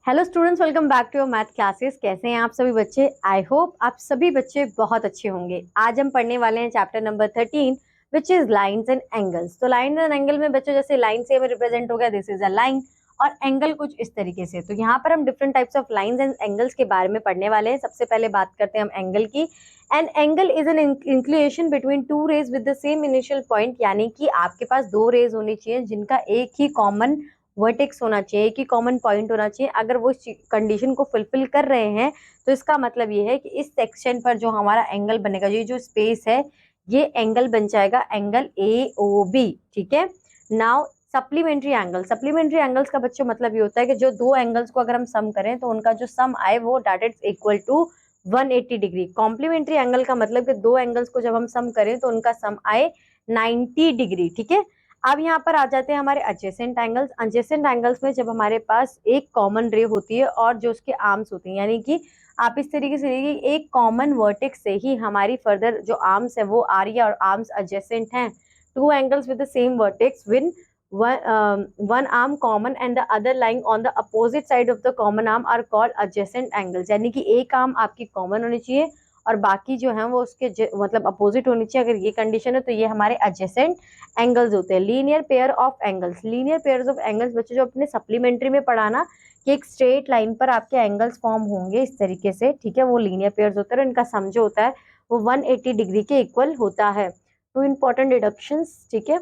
Hello students, welcome back to your math classes. कैसे हैं आप सभी बच्चे? आई होप आप सभी बच्चे बहुत अच्छे होंगे। आज हम पढ़ने वाले हैं chapter number 13 which his lines and angles. तो लाइन एंड एंगल में बच्चों जैसे लाइन से हमें रिप्रेजेंट हो गया दिस इज अ लाइन, और एंगल कुछ इस तरीके से। तो यहाँ पर हम different types of lines and angles के बारे में पढ़ने वाले हैं। सबसे पहले बात करते हैं हम एंगल की। An angle is an inclination between two rays with the same initial point, यानी कि आपके पास दो रेज होनी चाहिए जिनका एक ही कॉमन वर्टेक्स होना चाहिए, एक ही कॉमन पॉइंट होना चाहिए। अगर वो कंडीशन को फुलफिल कर रहे हैं तो इसका मतलब ये है कि इस सेक्शन पर जो हमारा एंगल बनेगा, ये जो स्पेस है, ये एंगल बन जाएगा एंगल ए ओ बी। ठीक है। Now supplementary angle. Supplementary angles का बच्चों मतलब ये होता है कि जो दो एंगल्स को अगर हम सम करें तो उनका जो सम आए वो that is equal to 180 degree. Complementary angle का मतलब कि दो एंगल्स को जब हम सम करें तो उनका सम आए 90 डिग्री। ठीक है। अब यहाँ पर आ जाते हैं हमारे एडजेसेंट एंगल्स। एडजेसेंट एंगल्स में जब हमारे पास एक कॉमन रे होती है और जो उसके आर्म्स होती हैं, यानी कि आप इस तरीके से देखिए एक कॉमन वर्टेक्स से ही हमारी फर्दर जो आर्म्स है वो आ रही है और आर्म्स एडजेसेंट हैं। Two angles with the same vertex win one arm common and the other lying on the opposite side of the common arm are called adjacent angles। यानी कि एक आर्म आपकी कॉमन होनी चाहिए और बाकी जो है वो उसके मतलब अपोजिट होनी चाहिए। अगर ये कंडीशन है तो ये हमारे एडजेसेंट एंगल्स होते हैं। Linear pair of angles. Linear pairs of angles बच्चे जो अपने सप्लीमेंट्री में पढ़ाना कि एक स्ट्रेट लाइन पर आपके एंगल्स फॉर्म होंगे इस तरीके से। ठीक है, वो लीनियर पेयर्स होते हैं और इनका सम जो होता है वो 180 डिग्री के इक्वल होता है। Two important deductions. ठीक है।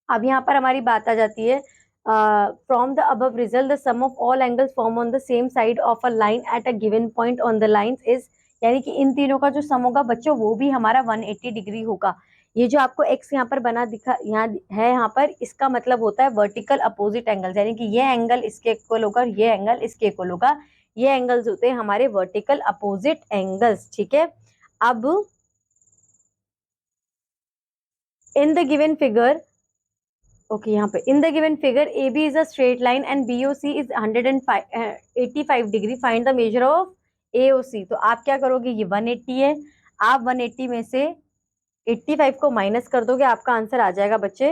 अब यहाँ पर हमारी बात आ जाती है from the above result the sum of all angles form on the same side of a line at a given point on the line is, यानी कि इन तीनों का जो सम होगा बच्चों वो भी हमारा 180 डिग्री होगा। ये जो आपको एक्स यहाँ पर बना दिखा यहाँ है, यहाँ पर इसका मतलब होता है वर्टिकल अपोजिट एंगल्स, यानी कि ये एंगल इसके इक्वल होगा और ये एंगल इसके इक्वल होगा। ये एंगल्स होते हैं हमारे वर्टिकल अपोजिट एंगल्स। ठीक है। अब in the given figure, okay यहाँ पे in the given figure A B is a straight line and B O C is 185 degree. Find the measure of A O C. तो आप क्या करोगे, ये 180 है, आप 180 में से 85 को माइनस कर दोगे, आपका आंसर आ जाएगा बच्चे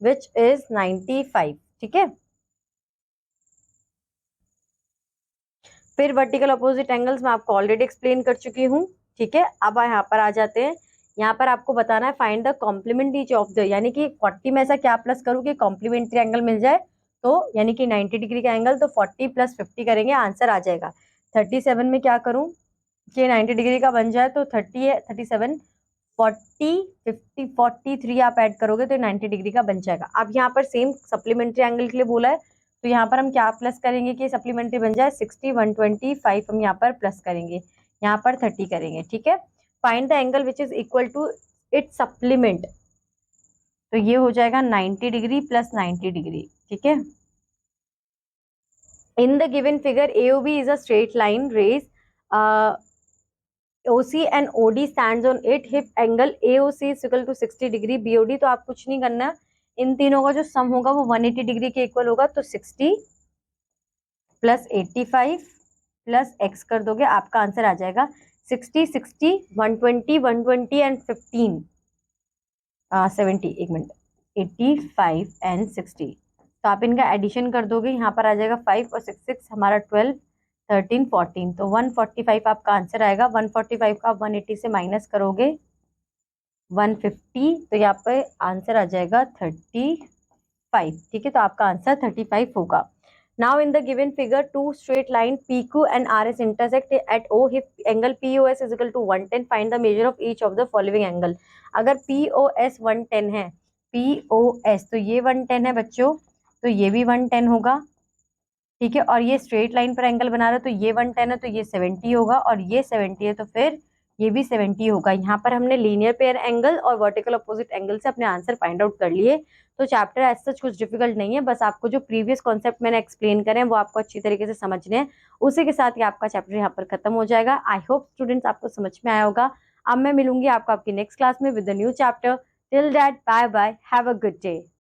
विच इज 95। ठीक है। फिर वर्टिकल अपोजिट एंगल्स मैं आपको ऑलरेडी एक्सप्लेन कर चुकी हूँ। ठीक है। अब यहाँ पर आ जाते हैं। यहाँ पर आपको बताना है find the complementary of the, यानी कि 40 में ऐसा क्या प्लस करूँ कि कॉम्प्लीमेंट्री एंगल मिल जाए। तो यानी कि 90 डिग्री का एंगल, तो 40 प्लस 50 करेंगे, आंसर आ जाएगा 37 में क्या करूँ कि 90 डिग्री का बन जाए। तो 30 है, 37, 40, 50, 43 आप ऐड करोगे तो 90 डिग्री का बन जाएगा। अब यहाँ पर सेम सप्लीमेंट्री एंगल के लिए बोला है तो यहाँ पर हम क्या प्लस करेंगे कि सप्लीमेंट्री बन जाए 60, 125 हम यहाँ पर प्लस करेंगे, यहाँ पर 30 करेंगे। ठीक है। Find the angle which is equal to it supplement. तो ये हो जाएगा 90 डिग्री प्लस 90 डिग्री। ठीक है। In the given figure AOB is a straight line rays OC and OD stands on it if angle AOC is equal to 60 degree, BOD तो आप कुछ नहीं करना, इन तीनों का जो सम होगा वो 180 डिग्री के इक्वल होगा। तो 60 प्लस 85 प्लस एक्स कर दोगे, आपका आंसर आ जाएगा 60, 60, 120, 120 एंड 15, 70, एक मिनट, 85 एंड 60। तो आप इनका एडिशन कर दोगे, यहाँ पर आ जाएगा 5 और 6, 6 हमारा 12, 13, 14, तो 145 आपका आंसर आएगा। 145 का आप 180 से माइनस करोगे 150, तो यहाँ पे आंसर आ जाएगा 35। ठीक है। तो आपका आंसर 35 होगा। Now in the given figure two straight line PQ and RS intersect at O if angle POS is equal to 110 find the measure of each of the following angle. अगर POS 110 है, POS तो ये 110 है बच्चों, तो ये भी 110 होगा। ठीक है। और ये स्ट्रेट लाइन पर एंगल बना रहा है तो ये 110 है तो ये 70 होगा, और ये 70 है तो फिर ये भी 70 होगा। यहाँ पर हमने लीनियर पेयर एंगल और वर्टिकल अपोजिट एंगल से अपने आंसर फाइंड आउट कर लिए। तो चैप्टर एज सच कुछ डिफिकल्ट नहीं है, बस आपको जो प्रीवियस कॉन्सेप्ट मैंने एक्सप्लेन करे हैं वो आपको अच्छी तरीके से समझने हैं। उसी के साथ ही आपका चैप्टर यहाँ पर खत्म हो जाएगा। आई होप स्टूडेंट्स आपको समझ में आया होगा। अब मैं मिलूंगी आपको आपकी नेक्स्ट क्लास में with the new chapter. Till that bye bye, have a good day.